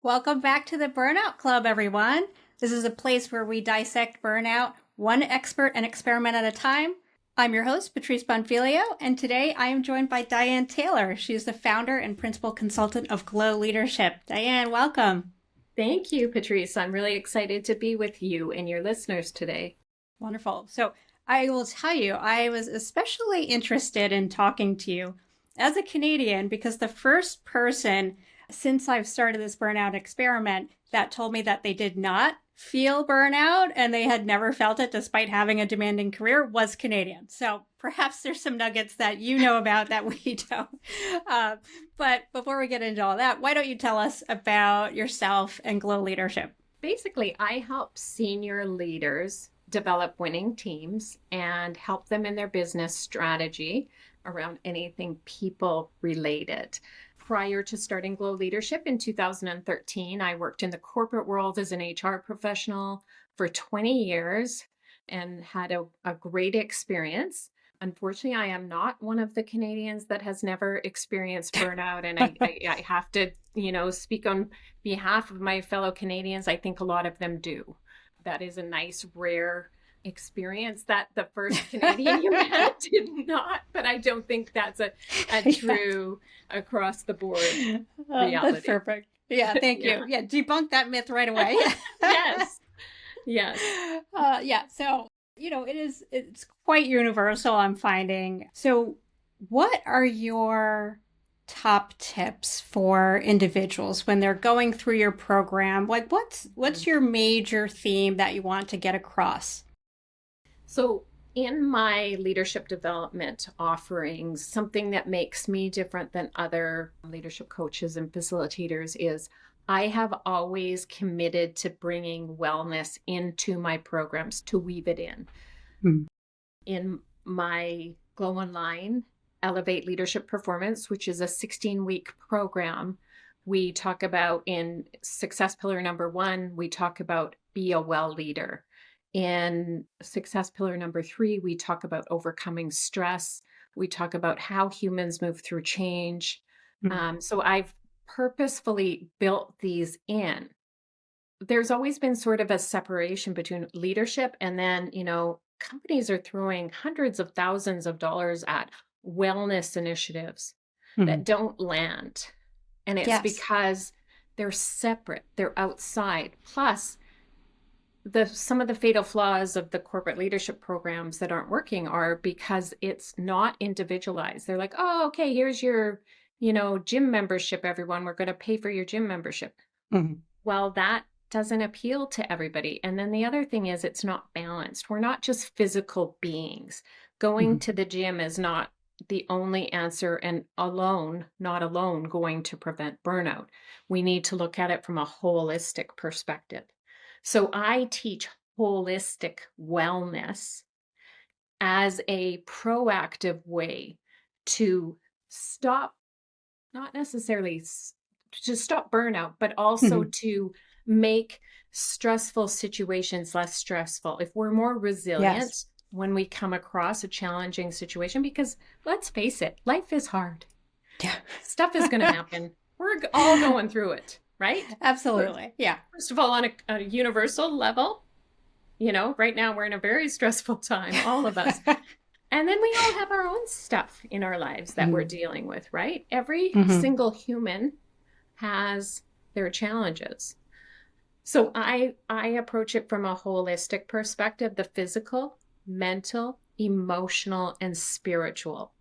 Welcome back to the Burnout Club, everyone. This is a place where we dissect burnout, one expert and experiment at a time. I'm your host, Patrice Bonfiglio, and today I am joined by Diane Taylor. She is the founder and principal consultant of Glow Leadership. Diane, welcome. Thank you, Patrice. I'm really excited to be with you and your listeners today. Wonderful. So I will tell you, I was especially interested in talking to you as a Canadian because the first person since I've started this burnout experiment that told me that they did not feel burnout and they had never felt it despite having a demanding career was Canadian. So perhaps there's some nuggets that you know about that we don't. But before we get into all that, why don't you tell us about yourself and Glow Leadership? Basically, I help senior leaders develop winning teams and help them in their business strategy around anything people related. Prior to starting Glow Leadership in 2013, I worked in the corporate world as an HR professional for 20 years and had a great experience. Unfortunately, I am not one of the Canadians that has never experienced burnout. And I have to, speak on behalf of my fellow Canadians. I think a lot of them do. That is a nice, rare experience that the first Canadian you met did not, but I don't think that's a true across the board reality. That's perfect. Yeah, thank you. Yeah, debunk that myth right away. Yes. Yes. So, it's quite universal, I'm finding. So what are your top tips for individuals when they're going through your program? Like what's your major theme that you want to get across? So in my leadership development offerings, something that makes me different than other leadership coaches and facilitators is I have always committed to bringing wellness into my programs to weave it in. In my Glow Online Elevate Leadership Performance, which is a 16-week program, we talk about in success pillar number 1, we talk about be a well leader. In success pillar number 3, we talk about overcoming stress. We talk about how humans move through change. So I've purposefully built these in. There's always been sort of a separation between leadership and then, companies are throwing hundreds of thousands of dollars at wellness initiatives that don't land. And it's because they're separate, they're outside. Plus, some of the fatal flaws of the corporate leadership programs that aren't working are because it's not individualized. They're like, oh, okay, here's your, gym membership, everyone. We're going to pay for your gym membership. Well, that doesn't appeal to everybody. And then the other thing is it's not balanced. We're not just physical beings. Going to the gym is not the only answer and not alone going to prevent burnout. We need to look at it from a holistic perspective. So I teach holistic wellness as a proactive way to stop, not necessarily to stop burnout, but also to make stressful situations less stressful. If we're more resilient when we come across a challenging situation, because let's face it, life is hard. Yeah. Stuff is going to happen. We're all going through it. Right? Absolutely. Yeah. First of all, on a universal level, right now we're in a very stressful time, all of us. And then we all have our own stuff in our lives that we're dealing with, right? Every single human has their challenges. So I approach it from a holistic perspective, the physical, mental, emotional, and spiritual.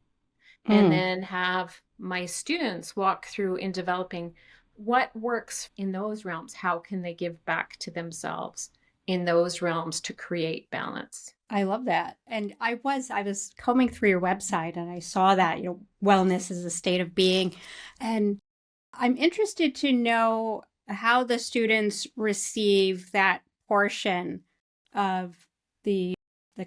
And then have my students walk through in developing what works in those realms. How can they give back to themselves in those realms to create balance? I love that. And I was combing through your website and I saw that, wellness is a state of being. And I'm interested to know how the students receive that portion of the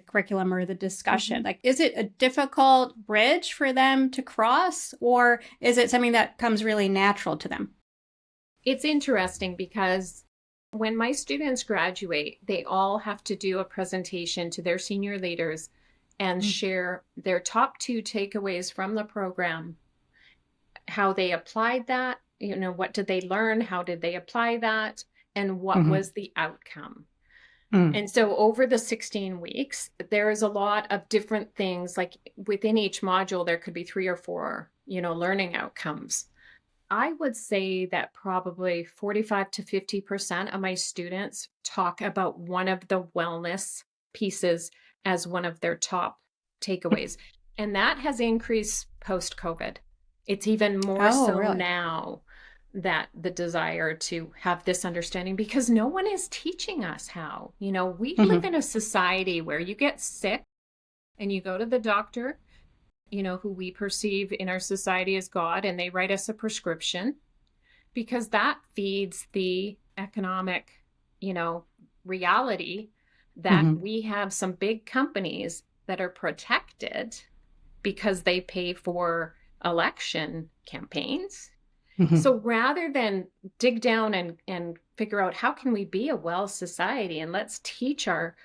curriculum or the discussion. Like, is it a difficult bridge for them to cross, or is it something that comes really natural to them? It's interesting because when my students graduate, they all have to do a presentation to their senior leaders and share their top 2 takeaways from the program, how they applied that, what did they learn? How did they apply that? And what Mm-hmm. was the outcome? Mm. And so over the 16 weeks, there is a lot of different things. Like within each module, there could be 3 or 4, learning outcomes. I would say that probably 45 to 50% of my students talk about one of the wellness pieces as one of their top takeaways. And that has increased post-COVID. It's even more Oh, so really? now, that the desire to have this understanding, because no one is teaching us how. We live Mm-hmm. in a society where you get sick and you go to the doctor, who we perceive in our society as God, and they write us a prescription because that feeds the economic, reality that Mm-hmm. we have some big companies that are protected because they pay for election campaigns. Mm-hmm. So rather than dig down and figure out how can we be a well society, and let's teach our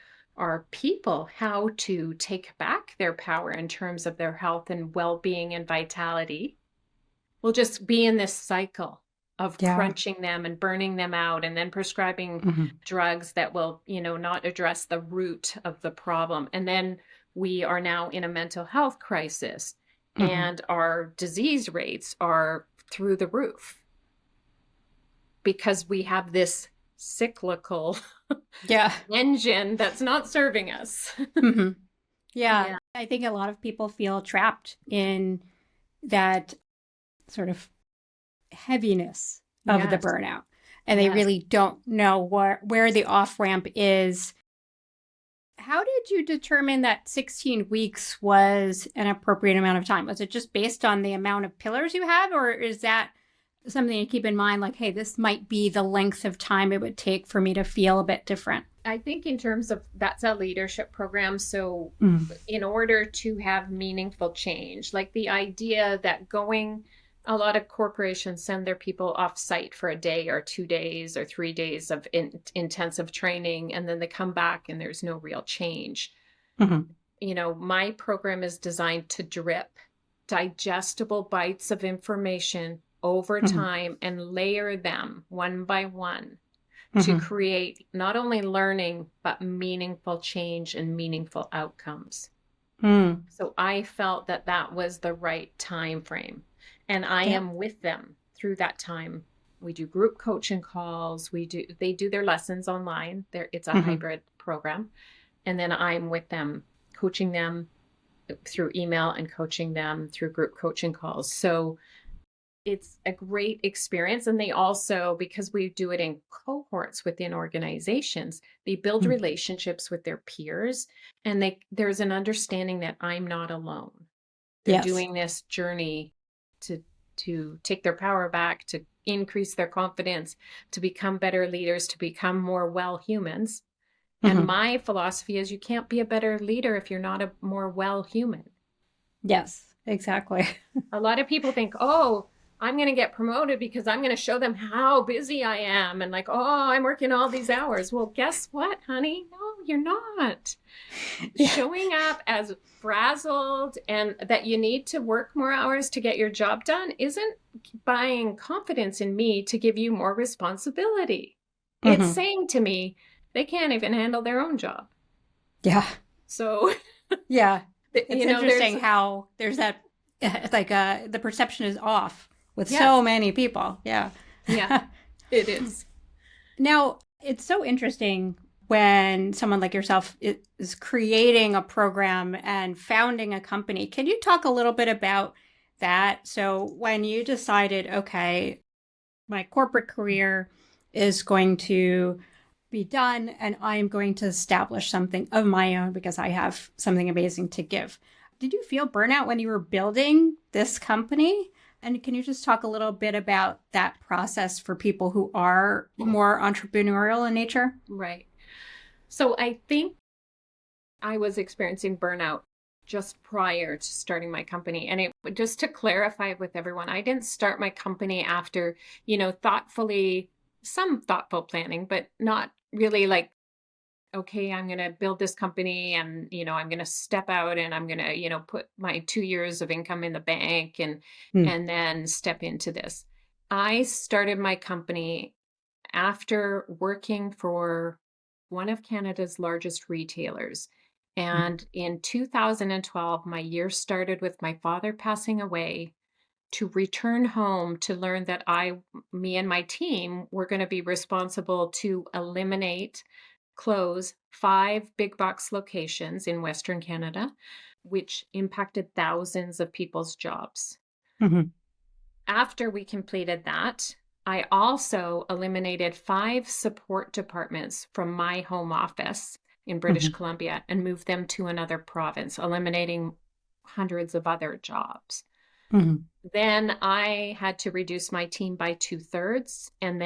people how to take back their power in terms of their health and well-being and vitality, we'll just be in this cycle of Yeah. crunching them and burning them out and then prescribing Mm-hmm. drugs that will, not address the root of the problem. And then we are now in a mental health crisis, Mm-hmm. and our disease rates are through the roof because we have this cyclical Yeah. engine that's not serving us. Mm-hmm. Yeah. Yeah. I think a lot of people feel trapped in that sort of heaviness of the Yes. burnout. And they Yes. really don't know where the off ramp is. How did you determine that 16 weeks was an appropriate amount of time? Was it just based on the amount of pillars you have, or is that something to keep in mind? Like, hey, this might be the length of time it would take for me to feel a bit different. I think in terms of, that's a leadership program. So Mm. in order to have meaningful change, like the idea that a lot of corporations send their people off site for a day or 2 days or 3 days of intensive training, and then they come back and there's no real change. Mm-hmm. My program is designed to drip digestible bites of information over Mm-hmm. time and layer them one by one to Mm-hmm. create not only learning, but meaningful change and meaningful outcomes. Mm. So I felt that that was the right time frame. And I Yeah. am with them through that time. We do group coaching calls. They do their lessons online. It's a Mm-hmm. hybrid program. And then I'm with them, coaching them through email and coaching them through group coaching calls. So it's a great experience. And they also, because we do it in cohorts within organizations, they build Mm. relationships with their peers, and there's an understanding that I'm not alone. They're Yes. doing this journey to take their power back, to increase their confidence, to become better leaders, to become more well humans. And Mm-hmm. my philosophy is you can't be a better leader if you're not a more well human. Yes, exactly. A lot of people think, oh, I'm going to get promoted because I'm going to show them how busy I am. And like, oh, I'm working all these hours. Well, guess what, honey? No, you're not. Yeah. Showing up as frazzled and that you need to work more hours to get your job done isn't buying confidence in me to give you more responsibility. It's Mm-hmm. saying to me, they can't even handle their own job. Yeah. So, Yeah. It's there's, interesting how there's that, like, the perception is off with yes, so many people. Yeah. yeah, it is. Now, it's so interesting when someone like yourself is creating a program and founding a company. Can you talk a little bit about that? So, when you decided, okay, my corporate career is going to be done and I am going to establish something of my own because I have something amazing to give. Did you feel burnout when you were building this company? And can you just talk a little bit about that process for people who are more entrepreneurial in nature? Right. So I think I was experiencing burnout just prior to starting my company. And just to clarify with everyone, I didn't start my company after, some thoughtful planning, but not really like, okay, I'm going to build this company and, I'm going to step out and I'm going to, put my 2 years of income in the bank and Mm. and then step into this. I started my company after working for one of Canada's largest retailers. Mhm. And in 2012, my year started with my father passing away to return home to learn that me and my team were going to be responsible to eliminate, close 5 big box locations in Western Canada, which impacted thousands of people's jobs. Mhm. After we completed that, I also eliminated 5 support departments from my home office in British Mhm. Columbia and moved them to another province, eliminating hundreds of other jobs. Mhm. Then I had to reduce my team by 2/3. And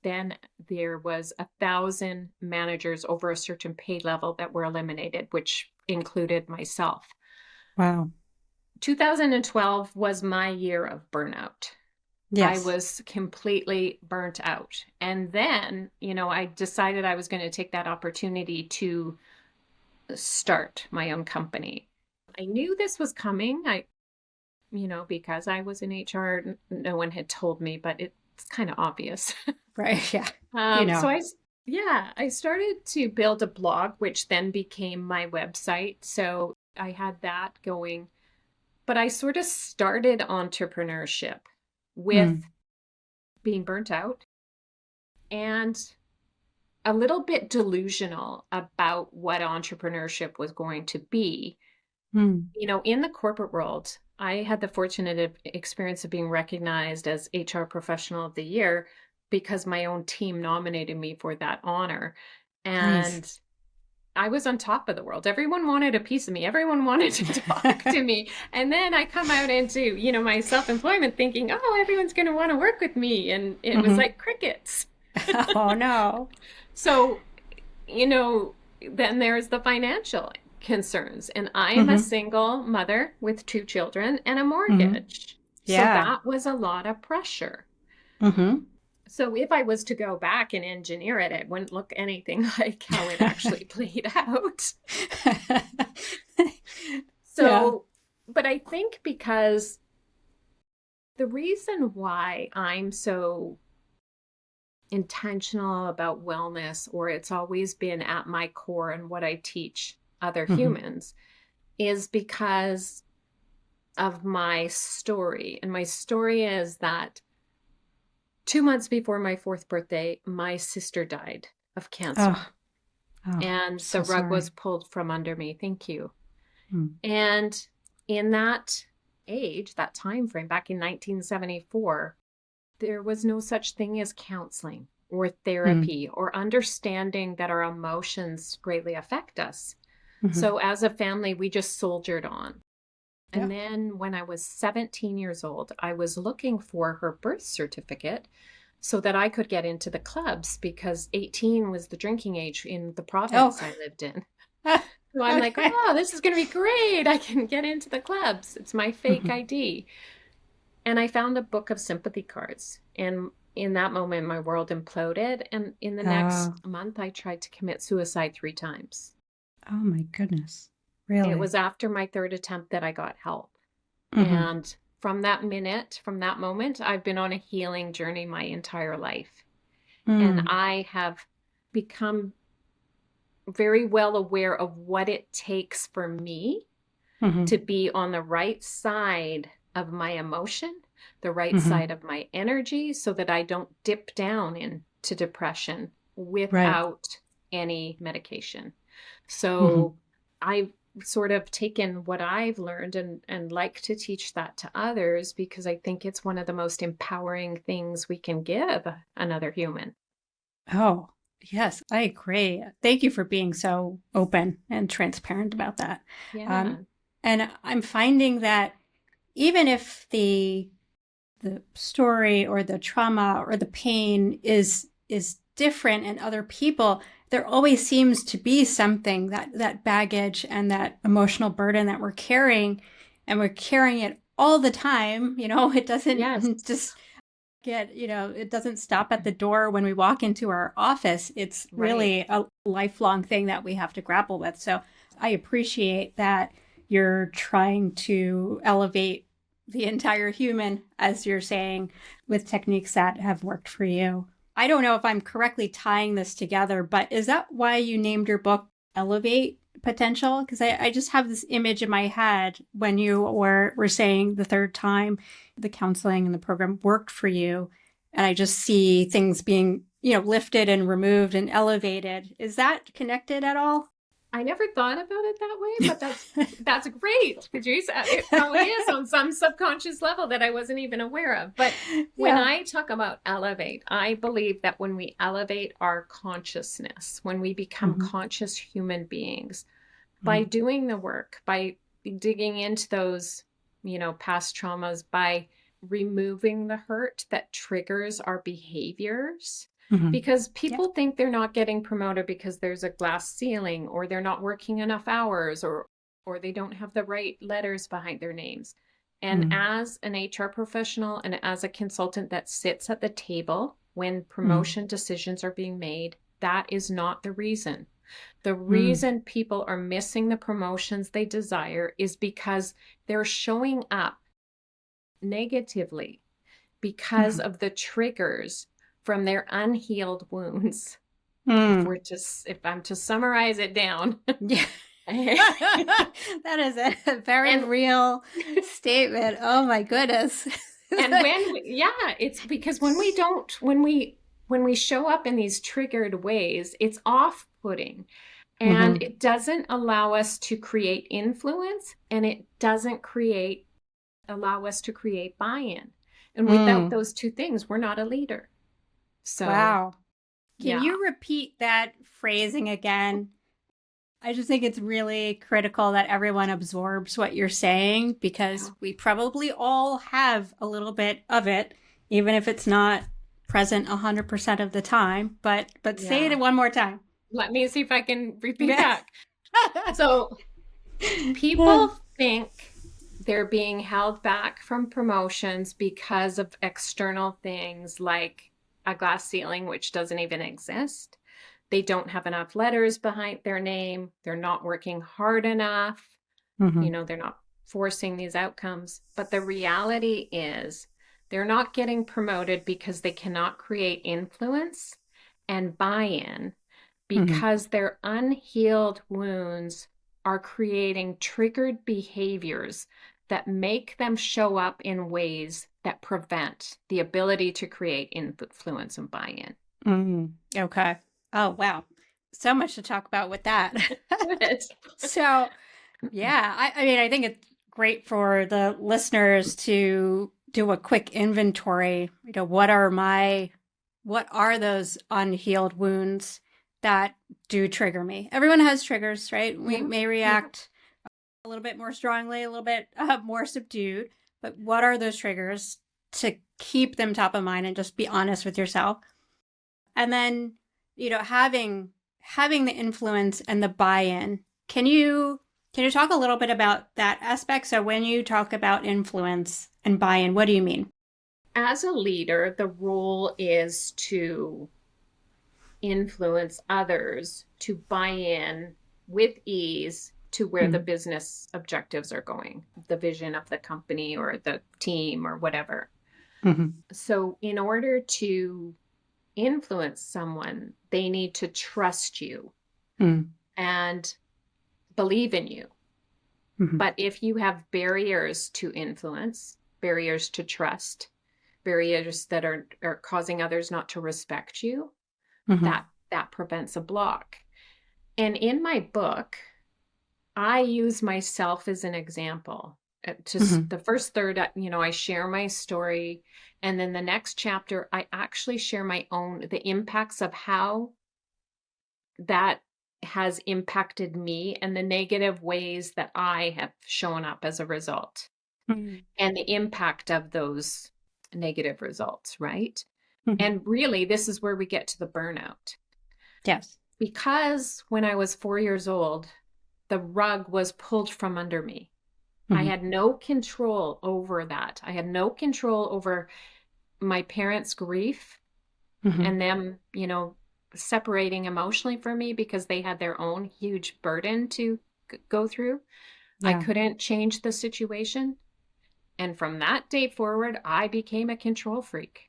then there was 1,000 managers over a certain pay level that were eliminated, which included myself. Wow. 2012 was my year of burnout. I Yes. was completely burnt out. And then, I decided I was going to take that opportunity to start my own company. I knew this was coming. Because I was in HR, no one had told me, but it's kind of obvious. Right. Yeah. You Um, so know. I, s- yeah, I started to build a blog, which then became my website. So I had that going, but I sort of started entrepreneurship with Mm. being burnt out and a little bit delusional about what entrepreneurship was going to be. Mm. In the corporate world, I had the fortunate experience of being recognized as HR Professional of the Year because my own team nominated me for that honor. Nice. And I was on top of the world. Everyone wanted a piece of me. Everyone wanted to talk to me. And then I come out into, my self-employment thinking, oh, everyone's going to want to work with me. And it was Mhm. like crickets. Oh no. So, you know, then there's the financial concerns. And I am a Mhm. single mother with 2 children and a Mhm. mortgage. So Yeah. that was a lot of pressure. Mhm. So if I was to go back and engineer it, it wouldn't look anything like how it actually played out. Yeah. So, but I think because the reason why I'm so intentional about wellness, or it's always been at my core and what I teach other Mhm. humans, is because of my story. And my story is that 2 months before my fourth birthday, my sister died of Oh. cancer. Oh. And the So rug was sorry. pulled from under me. Thank you. Mm. And in that time frame, back in 1974, there was no such thing as counseling or Mm. therapy or understanding that our emotions greatly affect us. Mhm. So as a family, we just soldiered on. And Yeah. then when I was 17 years old, I was looking for her birth certificate so that I could get into the clubs because 18 was the drinking age in the Oh. province I lived in. Ah, So I'm like, okay. oh, this is going to be great. I can get into the clubs. It's my fake Mhm. ID. And I found a book of sympathy cards. And in that moment, my world imploded. And in the Oh. next month, I tried to commit suicide 3 times. Oh my goodness. It Really? was after my third attempt that I got help. Mhm. And from that moment, I've been on a healing journey my entire life. And Mm. I have become very well aware of what it takes for me to Mhm. be on the right side of my emotion, the right side Mhm. of my energy, so that I don't dip down into depression Right. without any medication. Mhm. So I've sort of taken what I've learned and like to teach that to others because I think it's one of the most empowering things we can give another human. Oh, yes, I agree. Thank you for being so open and transparent about that. Um, Yeah. and I'm finding that even if the story or the trauma or the pain is different in other people, there always seems to be something that baggage and that emotional burden that we're carrying, and we're carrying it all the time. It Yes. doesn't just it doesn't stop at the door when we walk into our office. It's Right. really a lifelong thing that we have to grapple with. So I appreciate that you're trying to elevate the entire human, as you're saying, with techniques that have worked for you. I don't know if I'm correctly tying this together, but is that why you named your book Elevate Potential? Because I just have this image in my head when you were saying the third time the counseling and the program worked for you. And I just see things being, lifted and removed and elevated. Is that connected at all? I never thought about it that way, but that's great, Patrice. It probably is on some subconscious level that I wasn't even aware of. But when I talk about elevate, I believe that when we elevate our consciousness, when we become conscious human beings, by doing the work, by digging into those, past traumas, by removing the hurt that triggers our behaviors, because people think they're not getting promoted because there's a glass ceiling, or they're not working enough hours, or they don't have the right letters behind their names. And as an HR professional and as a consultant that sits at the table when promotion decisions are being made, that is not the reason. The reason people are missing the promotions they desire is because they're showing up negatively because of the triggers from their unhealed wounds. If I'm to summarize it down. Yeah. That is a very real statement. Oh my goodness. And it's because when we show up in these triggered ways, it's off-putting, and it doesn't allow us to create influence, and it doesn't allow us to create buy-in. And without those two things, we're not a leader. So, wow. Can you repeat that phrasing again? I just think it's really critical that everyone absorbs what you're saying, because we probably all have a little bit of it, even if it's not present 100% of the time. But say it one more time. Let me see if I can repeat back. So people think they're being held back from promotions because of external things like a glass ceiling, which doesn't even exist. They don't have enough letters behind their name. They're not working hard enough. They're not forcing these outcomes. But the reality is they're not getting promoted because they cannot create influence and buy-in, because their unhealed wounds are creating triggered behaviors that make them show up in ways that prevent the ability to create influence and buy-in. Okay. Oh, wow. So much to talk about with that. So, I think it's great for the listeners to do a quick inventory. What are those unhealed wounds that do trigger me? Everyone has triggers, right? We may react a little bit more strongly, a little bit more subdued, but what are those triggers, to keep them top of mind and just be honest with yourself? And then, having the influence and the buy-in. Can you talk a little bit about that aspect? So when you talk about influence and buy-in, what do you mean? As a leader, the role is to influence others to buy in with ease to where the business objectives are going, the vision of the company or the team or whatever. So in order to influence someone, they need to trust you and believe in you. But if you have barriers to influence, barriers to trust, barriers that are causing others not to respect you, that prevents a block. And in my book, I use myself as an example. The first third, I share my story. And then the next chapter, I actually share the impacts of how that has impacted me and the negative ways that I have shown up as a result, and the impact of those negative results, right? And really, this is where we get to the burnout. Yes. Because when I was 4 years old, the rug was pulled from under me. I had no control over that. I had no control over my parents' grief and them, separating emotionally from me because they had their own huge burden to go through. I couldn't change the situation. And from that day forward, I became a control freak.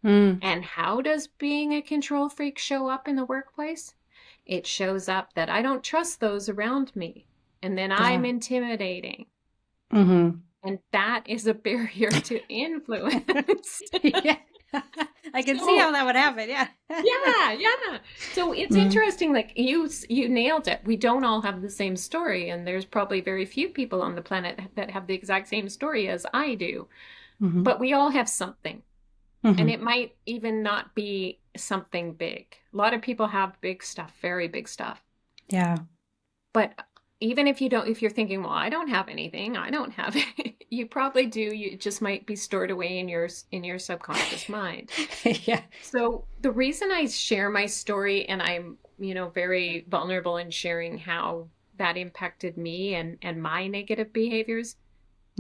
Mm. And how does being a control freak show up in the workplace? It shows up that I don't trust those around me. And then I'm Yeah. intimidating. Mm-hmm. And that is a barrier to influence. Yeah. I can see how that would happen. Yeah. yeah. So it's interesting. Like you nailed it. We don't all have the same story, and there's probably very few people on the planet that have the exact same story as I do. Mm-hmm. But we all have something. Mm-hmm. And it might even not be something big. A lot of people have big stuff, very big stuff. Yeah. But even if you're thinking, well, I don't have anything, I don't have it, you probably do. It just might be stored away in your subconscious mind. Yeah. So the reason I share my story, and I'm, very vulnerable in sharing how that impacted me and my negative behaviors,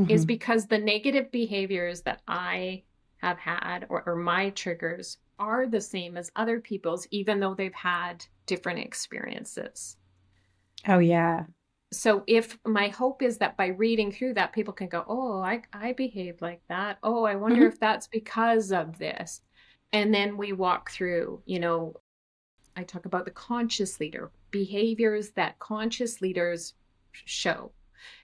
is because the negative behaviors that I have had or my triggers are the same as other people's, even though they've had different experiences. Oh, yeah. So if my hope is that by reading through that, people can go, oh, I behave like that. Oh, I wonder if that's because of this. And then we walk through, I talk about the conscious leader, behaviors that conscious leaders show.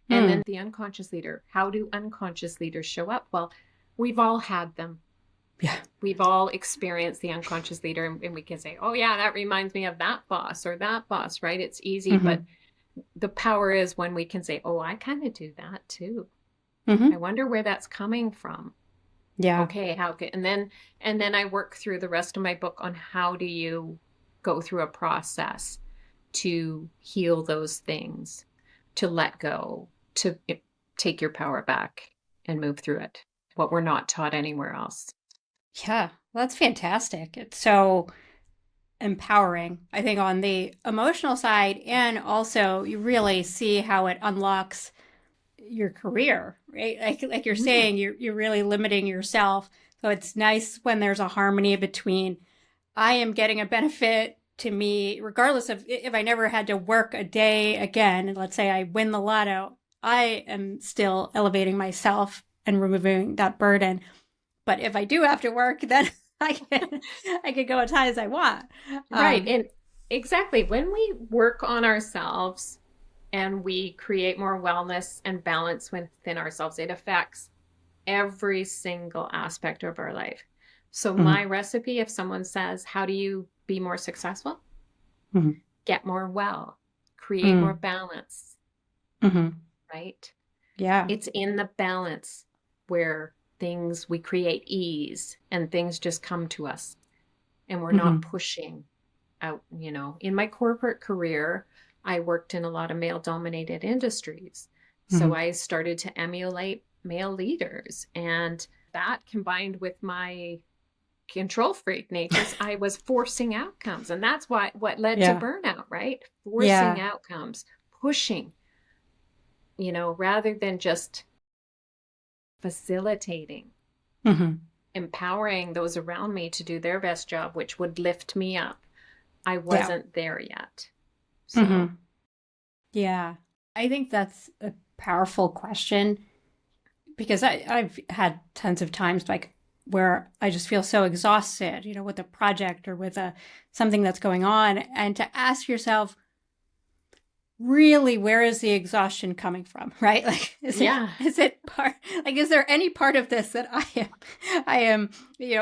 And then the unconscious leader, how do unconscious leaders show up? Well, we've all had them. Yeah. We've all experienced the unconscious leader, and we can say, oh yeah, that reminds me of that boss or that boss, right? It's easy, but the power is when we can say, oh, I kind of do that too. I wonder where that's coming from. Yeah. Okay, and then I work through the rest of my book on how do you go through a process to heal those things, to let go, to take your power back and move through it. What we're not taught anywhere else. Yeah, that's fantastic. It's so empowering, I think, on the emotional side. And also, you really see how it unlocks your career, right? Like you're saying, you're really limiting yourself. So it's nice when there's a harmony between I am getting a benefit to me, regardless of if I never had to work a day again. And let's say I win the lotto, I am still elevating myself and removing that burden. But if I do have to work, then I can go as high as I want. Right. And exactly. When we work on ourselves and we create more wellness and balance within ourselves, it affects every single aspect of our life. So my recipe, if someone says, how do you be more successful? Get more well, create more balance, right? Yeah. It's in the balance where we create ease and things just come to us and we're not pushing out, In my corporate career, I worked in a lot of male-dominated industries. So I started to emulate male leaders, and that combined with my control freak natures, I was forcing outcomes. And that's what led to burnout, right? Forcing outcomes, pushing, rather than just facilitating, empowering those around me to do their best job, which would lift me up. I wasn't there yet. So, yeah, I think that's a powerful question, because I've had tons of times like where I just feel so exhausted, with a project or with something that's going on, and to ask yourself, really, where is the exhaustion coming from, right? Like, is it part, like, is there any part of this that I am,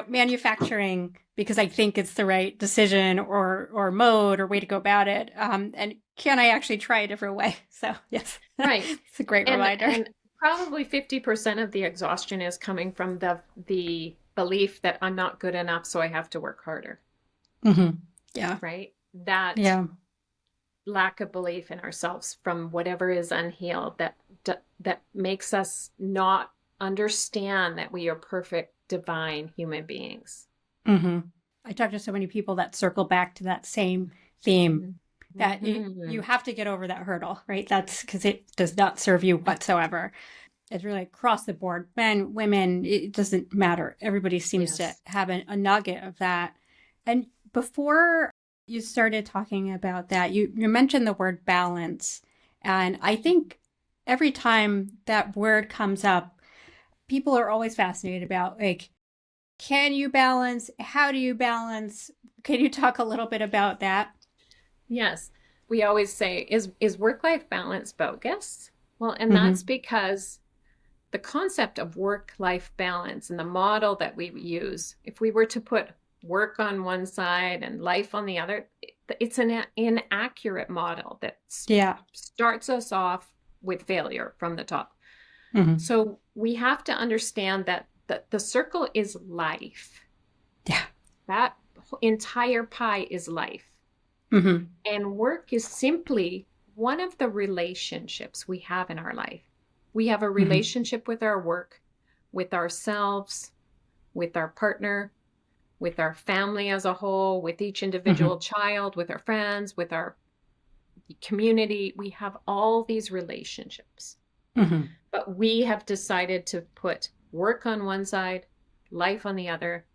manufacturing because I think it's the right decision or mode or way to go about it? And can I actually try a different way? So yes, right. It's a great reminder. And probably 50% of the exhaustion is coming from the belief that I'm not good enough, so I have to work harder. Yeah. Right. That lack of belief in ourselves from whatever is unhealed that makes us not understand that we are perfect, divine human beings. I talk to so many people that circle back to that same theme, that you have to get over that hurdle, right? That's because it does not serve you whatsoever. It's really across the board. Men, women, it doesn't matter. Everybody seems to have a nugget of that. And before you started talking about that, you mentioned the word balance. And I think every time that word comes up, people are always fascinated about, like, can you balance? How do you balance? Can you talk a little bit about that? Yes. We always say, is work-life balance bogus? Well, and Mm-hmm. that's because the concept of work-life balance and the model that we use, if we were to put work on one side and life on the other, it's an inaccurate model that Yeah. starts us off with failure from the top. Mm-hmm. So we have to understand that the circle is life. Yeah. That entire pie is life. Mm-hmm. And work is simply one of the relationships we have in our life. We have a relationship with our work, with ourselves, with our partner, with our family as a whole, with each individual child, with our friends, with our community. We have all these relationships. Mm-hmm. But we have decided to put work on one side, life on the other.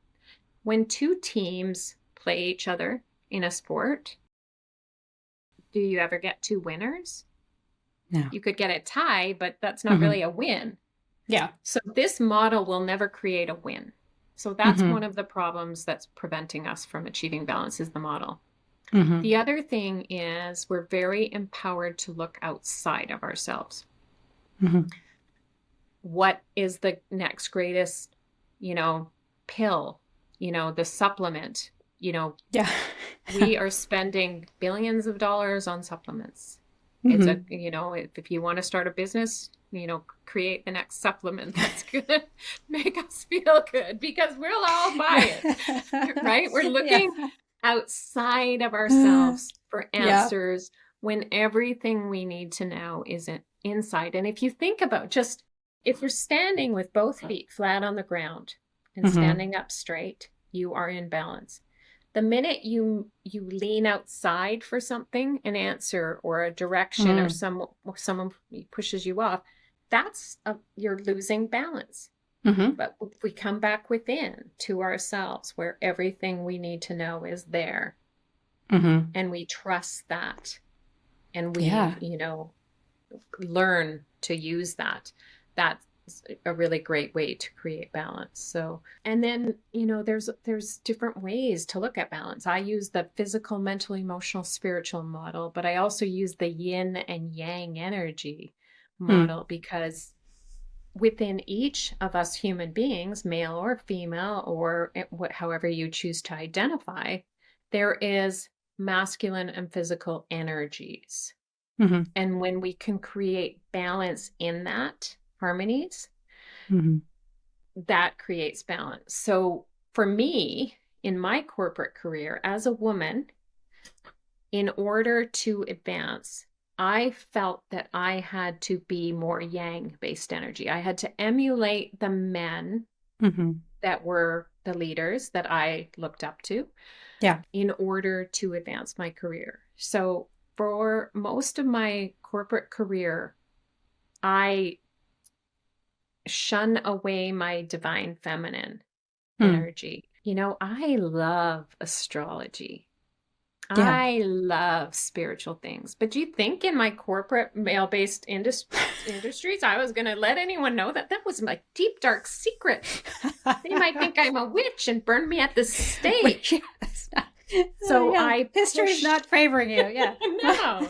When two teams play each other in a sport, do you ever get two winners? No. You could get a tie, but that's not really a win. Yeah. So this model will never create a win. So that's one of the problems that's preventing us from achieving balance, is the model. The other thing is we're very empowered to look outside of ourselves. What is the next greatest, pill, the supplement, Yeah. we are spending billions of dollars on supplements. It's if you want to start a business, create the next supplement that's going to make us feel good, because we'll all buy it, right? We're looking outside of ourselves for answers when everything we need to know isn't inside. And if you think about just, if you're standing with both feet flat on the ground and standing up straight, you are in balance. The minute you lean outside for something, an answer or a direction, or someone pushes you off, you're losing balance. But if we come back within to ourselves, where everything we need to know is there, and we trust that, and we learn to use that, that's a really great way to create balance. So, and then, there's different ways to look at balance. I use the physical, mental, emotional, spiritual model, but I also use the yin and yang energy model, because within each of us human beings, male or female, or however you choose to identify, there is masculine and physical energies. And when we can create balance in that, harmonies, that creates balance. So for me, in my corporate career as a woman, in order to advance, I felt that I had to be more yang-based energy. I had to emulate the men that were the leaders that I looked up to, in order to advance my career. So for most of my corporate career, I shun away my divine feminine energy. I love astrology. I love spiritual things. But do you think in my corporate male-based industries, I was going to let anyone know that was my deep, dark secret? They might think I'm a witch and burn me at the stake. So history is not favoring you. Yeah. No.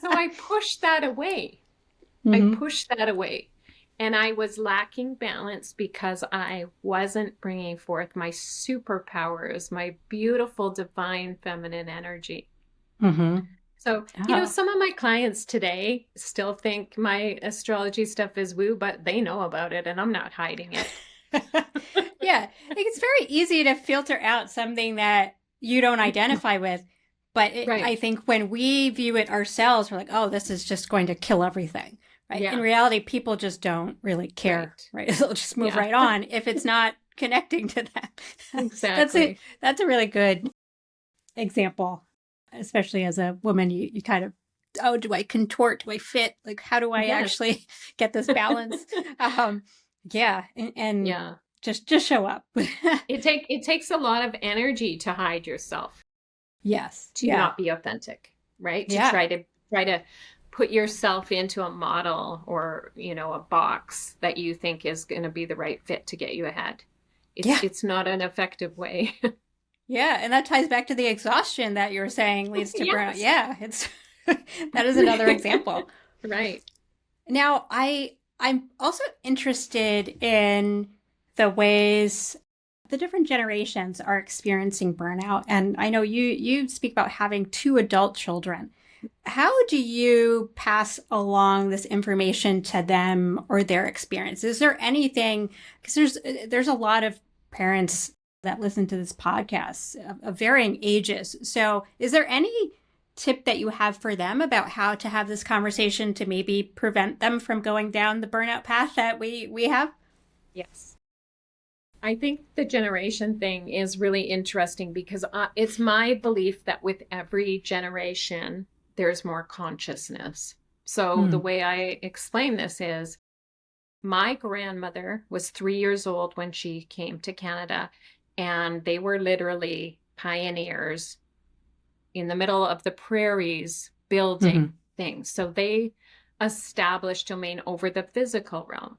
So I pushed that away. I pushed that away. And I was lacking balance because I wasn't bringing forth my superpowers, my beautiful divine feminine energy. So, some of my clients today still think my astrology stuff is woo, but they know about it and I'm not hiding it. Yeah. I think it's very easy to filter out something that you don't identify with. But I think when we view it ourselves, we're like, oh, this is just going to kill everything. Right. Yeah. In reality, people just don't really care. Right. They'll just move right on if it's not connecting to them. Exactly. That's a really good example, especially as a woman. You kind of, oh, do I contort? Do I fit? Like, how do I actually get this balance? And just show up. It takes a lot of energy to hide yourself. Yes. To not be authentic. Right. To try to put yourself into a model or, a box that you think is going to be the right fit to get you ahead. Yeah. It's not an effective way. Yeah. And that ties back to the exhaustion that you're saying leads to burnout. Yes. Yeah. It's that is another example. Right. Now, I'm also interested in the ways the different generations are experiencing burnout. And I know you speak about having two adult children. How do you pass along this information to them or their experience? Is there anything, because there's a lot of parents that listen to this podcast of varying ages. So is there any tip that you have for them about how to have this conversation to maybe prevent them from going down the burnout path that we have? Yes. I think the generation thing is really interesting because it's my belief that with every generation, there's more consciousness. So the way I explain this is my grandmother was 3 years old when she came to Canada, and they were literally pioneers in the middle of the prairies building things. So they established domain over the physical realm.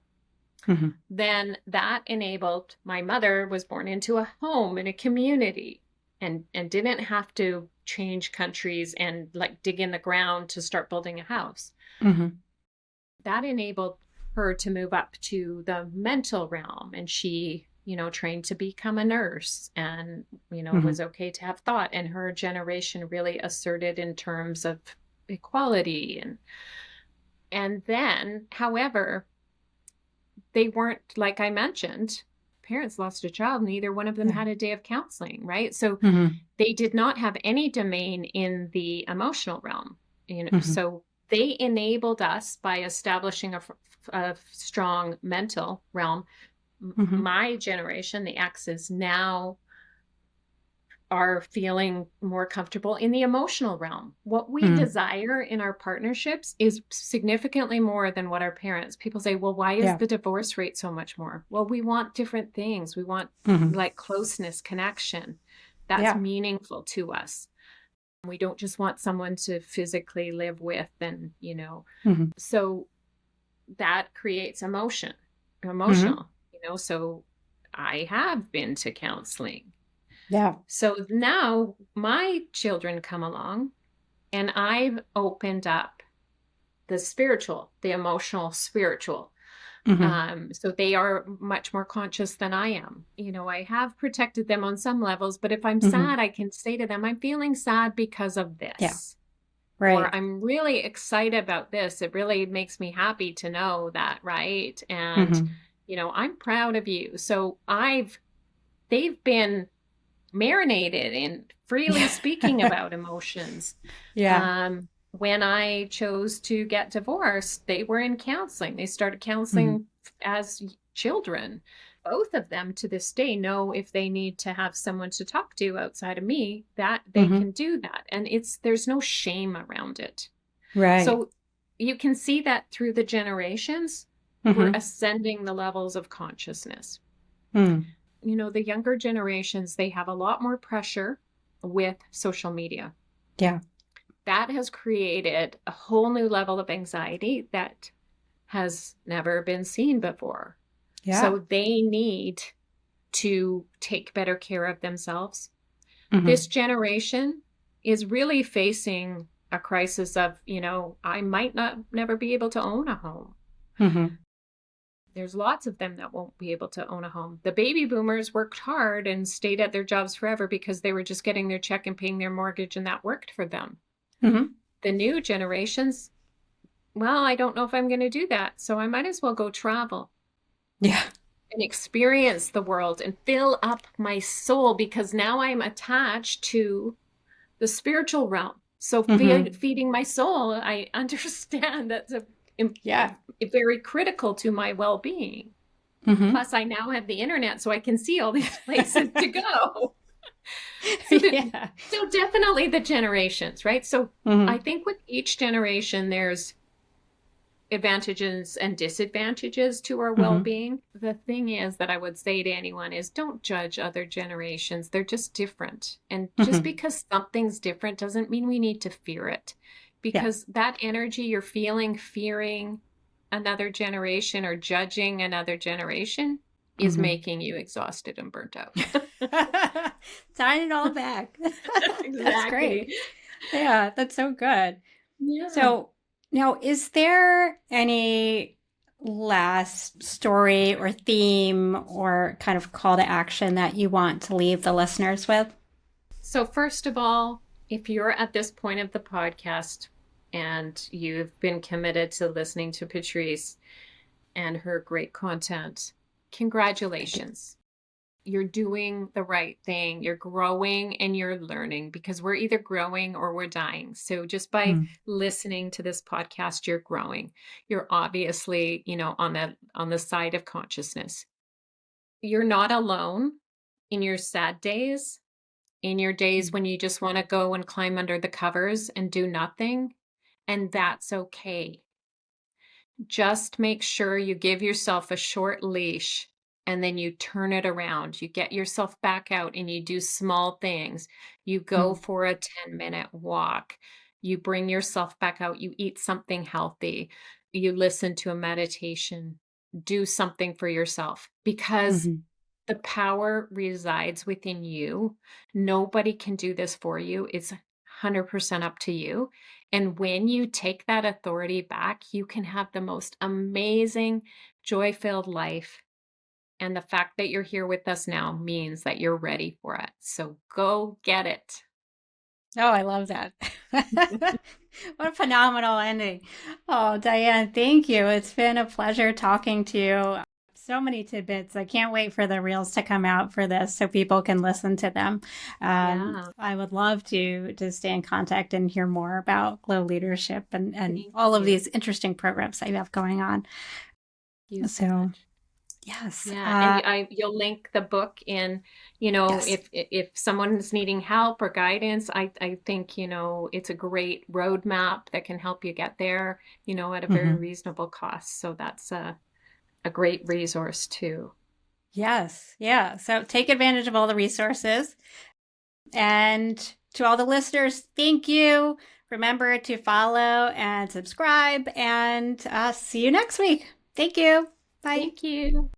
Then that enabled, my mother was born into a home in a community and didn't have to change countries and like dig in the ground to start building a house. That enabled her to move up to the mental realm, and she trained to become a nurse, and it was okay to have thought, and her generation really asserted in terms of equality. And then, however, they weren't, like I mentioned, parents lost a child, neither one of them had a day of counseling, right? So they did not have any domain in the emotional realm, so they enabled us by establishing a strong mental realm. My generation, the X's, now are feeling more comfortable in the emotional realm. What we desire in our partnerships is significantly more than what our parents. People say, well, why is the divorce rate so much more? Well, we want different things. We want like closeness, connection. That's meaningful to us. We don't just want someone to physically live with and, so that creates emotional, so I have been to counseling. Yeah. So now my children come along and I've opened up the spiritual, the emotional, spiritual. So they are much more conscious than I am. I have protected them on some levels, but if I'm sad, I can say to them, I'm feeling sad because of this. Yeah. Right. Or I'm really excited about this. It really makes me happy to know that, right? And, I'm proud of you. So they've been marinated in freely speaking about emotions. When I chose to get divorced, they were in counseling. They started counseling as children. Both of them to this day know if they need to have someone to talk to outside of me, that they can do that. And there's no shame around it. Right. So you can see that through the generations, we're ascending the levels of consciousness. The younger generations, they have a lot more pressure with social media. Yeah. That has created a whole new level of anxiety that has never been seen before. Yeah. So they need to take better care of themselves. This generation is really facing a crisis of, I might never be able to own a home. There's lots of them that won't be able to own a home. The baby boomers worked hard and stayed at their jobs forever because they were just getting their check and paying their mortgage, and that worked for them. The new generations, well, I don't know if I'm going to do that, so I might as well go travel. Yeah. And experience the world and fill up my soul, because now I'm attached to the spiritual realm. So feeding my soul, I understand that's very critical to my well-being. Plus, I now have the internet, so I can see all these places to go. So definitely the generations, right? So I think with each generation, there's advantages and disadvantages to our well-being. The thing is that I would say to anyone is, don't judge other generations. They're just different. And just because something's different doesn't mean we need to fear it. because that energy you're fearing another generation or judging another generation is making you exhausted and burnt out. Tying it all back. Exactly. That's great. Yeah, that's so good. Yeah. So now, is there any last story or theme or kind of call to action that you want to leave the listeners with? So first of all, if you're at this point of the podcast and you've been committed to listening to Patrice and her great content, congratulations. You're doing the right thing. You're growing and you're learning, because we're either growing or we're dying. So just by listening to this podcast, you're growing. You're obviously, on the side of consciousness. You're not alone in your sad days, in your days when you just want to go and climb under the covers and do nothing. And that's okay. Just make sure you give yourself a short leash and then you turn it around. You get yourself back out and you do small things. You go for a 10-minute walk. You bring yourself back out. You eat something healthy. You listen to a meditation. Do something for yourself, because the power resides within you. Nobody can do this for you. It's 100% up to you. And when you take that authority back, you can have the most amazing, joy-filled life. And the fact that you're here with us now means that you're ready for it. So go get it. Oh, I love that. What a phenomenal ending. Oh, Diane, thank you. It's been a pleasure talking to you. So many tidbits. I can't wait for the reels to come out for this so people can listen to them. I would love to stay in contact and hear more about Glow Leadership and all of these interesting programs that you have going on. So, yes. Yeah, and you'll link the book in, Yes. if someone's needing help or guidance, I think, it's a great roadmap that can help you get there, at a very reasonable cost. So that's a great resource too. Yes. Yeah. So take advantage of all the resources. And to all the listeners, thank you. Remember to follow and subscribe, and see you next week. Thank you. Bye. Thank you.